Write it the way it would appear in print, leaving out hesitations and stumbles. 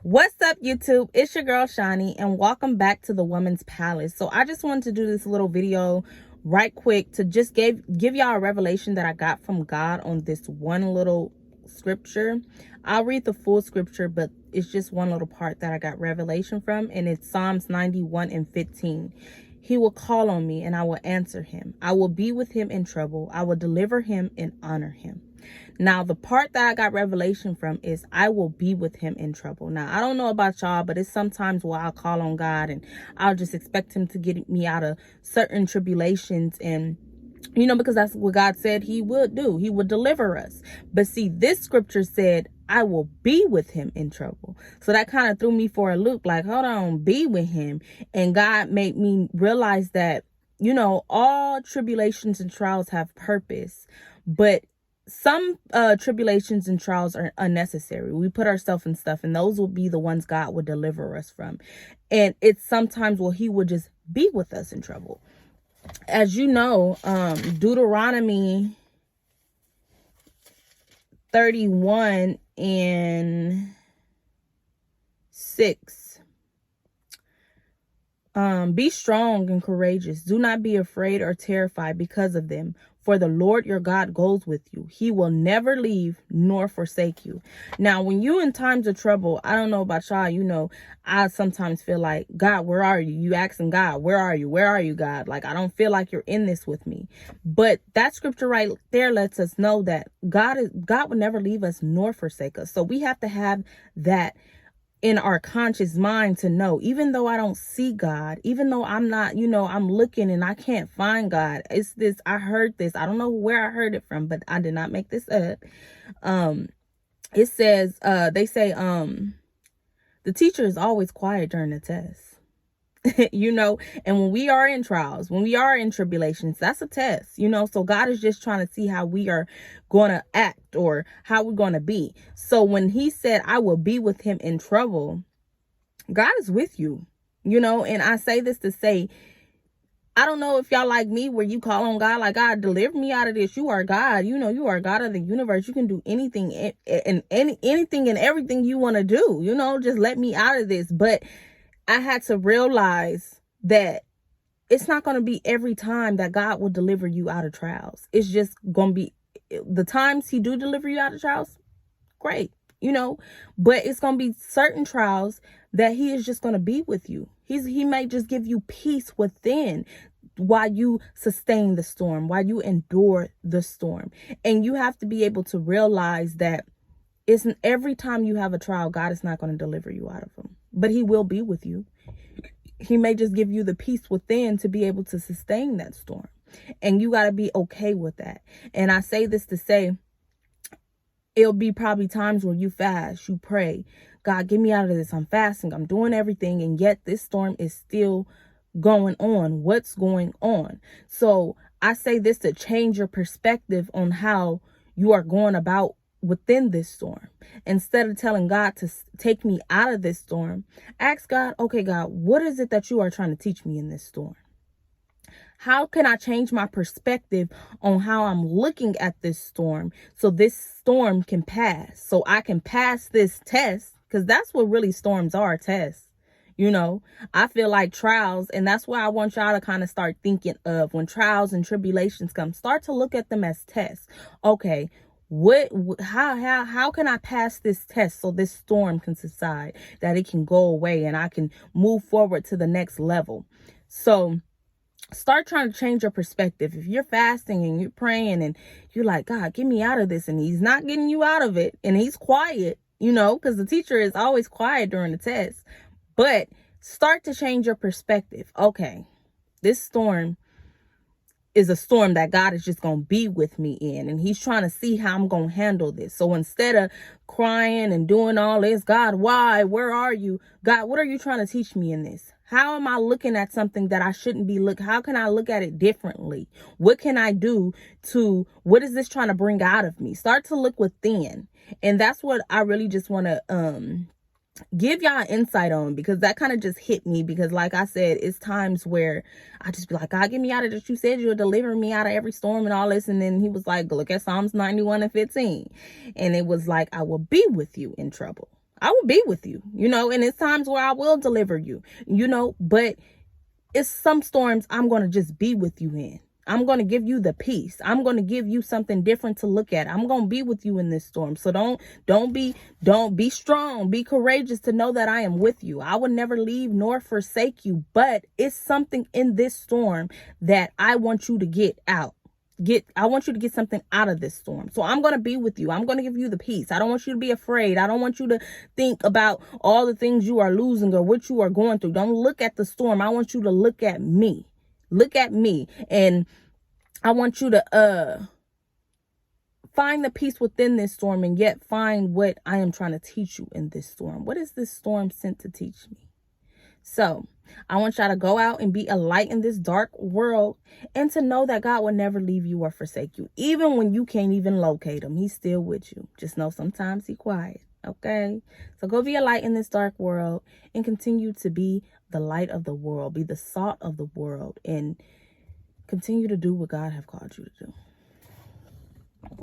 What's up, YouTube? It's your girl Shani, and welcome back to the Woman's Palace. So I just wanted to do this little video right quick to just give y'all a revelation that I got from God on this one little scripture. I'll read the full scripture, but it's just one little part that I got revelation from, and it's Psalms 91:15. He will call on me and I will answer him. I will be with him in trouble. I will deliver him and honor him. Now, the part that I got revelation from is I will be with him in trouble. Now, I don't know about y'all, but it's sometimes where I'll call on God and I'll just expect him to get me out of certain tribulations, and because that's what God said he would do. He would deliver us. But see, this scripture said, I will be with him in trouble. So that kind of threw me for a loop. Like, hold on, be with him. And God made me realize that, all tribulations and trials have purpose. But some tribulations and trials are unnecessary. We put ourselves in stuff, and those will be the ones God would deliver us from. And it's sometimes he would just be with us in trouble. As you know, Deuteronomy 31:6. Be strong and courageous. Do not be afraid or terrified because of them. For the Lord your God goes with you. He will never leave nor forsake you. Now, when you in times of trouble, I don't know about y'all, I sometimes feel like, God, where are you? You asking God, where are you? Where are you, God? Like, I don't feel like you're in this with me. But that scripture right there lets us know that God would never leave us nor forsake us. So we have to have that in our conscious mind to know, even though I don't see God, even though I'm not, I'm looking and I can't find God. It's this, I heard this. I don't know where I heard it from, but I did not make this up. It says, they say, the teacher is always quiet during the test. And when we are in trials, when we are in tribulations, that's a test, so God is just trying to see how we are going to act or how we're going to be. So when he said, I will be with him in trouble, God is with you, and I say this to say, I don't know if y'all like me, where you call on God, like, God, deliver me out of this. You are God, you are God of the universe. You can do anything and anything and everything you want to do, just let me out of this. But I had to realize that it's not going to be every time that God will deliver you out of trials. It's just going to be the times he do deliver you out of trials. Great, but it's going to be certain trials that he is just going to be with you. He may just give you peace within while you sustain the storm, while you endure the storm. And you have to be able to realize that isn't every time you have a trial, God is not going to deliver you out of them, but he will be with you. He may just give you the peace within to be able to sustain that storm. And you got to be okay with that. And I say this to say, it'll be probably times where you fast, you pray, God, get me out of this. I'm fasting, I'm doing everything. And yet this storm is still going on. What's going on? So I say this to change your perspective on how you are going about within this storm. Instead of telling God to take me out of this storm, ask God, okay, God, what is it that you are trying to teach me in this storm? How can I change my perspective on how I'm looking at this storm so this storm can pass, so I can pass this test? Because that's what really storms are, tests. I feel like trials, and that's why I want y'all to kind of start thinking of when trials and tribulations come, start to look at them as tests. Okay, how can I pass this test so this storm can subside, that it can go away and I can move forward to the next level? So start trying to change your perspective. If you're fasting and you're praying and you're like, God, get me out of this, and he's not getting you out of it, and he's quiet, because the teacher is always quiet during the test. But start to change your perspective. Okay, this storm is a storm that God is just going to be with me in, and he's trying to see how I'm going to handle this. So instead of crying and doing all this, God, why, where are you? God, what are you trying to teach me in this? How am I looking at something that I shouldn't be how can I look at it differently? What can I do what is this trying to bring out of me? Start to look within. And that's what I really just want to, give y'all insight on, because that kind of just hit me, because like I said, it's times where I just be like, God, get me out of this. You said you'll deliver me out of every storm and all this. And then he was like, look at Psalms 91:15. And it was like, I will be with you in trouble. I will be with you, and it's times where I will deliver you, but it's some storms I'm going to just be with you in. I'm going to give you the peace. I'm going to give you something different to look at. I'm going to be with you in this storm. So don't be strong. Be courageous to know that I am with you. I will never leave nor forsake you, but it's something in this storm that I want you to get out. I want you to get something out of this storm. So I'm going to be with you. I'm going to give you the peace. I don't want you to be afraid. I don't want you to think about all the things you are losing or what you are going through. Don't look at the storm. I want you to look at me. Look at me. And I want you to find the peace within this storm, and yet find what I am trying to teach you in this storm. What is this storm sent to teach me? So I want y'all to go out and be a light in this dark world, and to know that God will never leave you or forsake you. Even when you can't even locate him, he's still with you. Just know sometimes he's quiet. Okay. So go be a light in this dark world, and continue to be the light of the world, be the salt of the world, and continue to do what God have called you to do.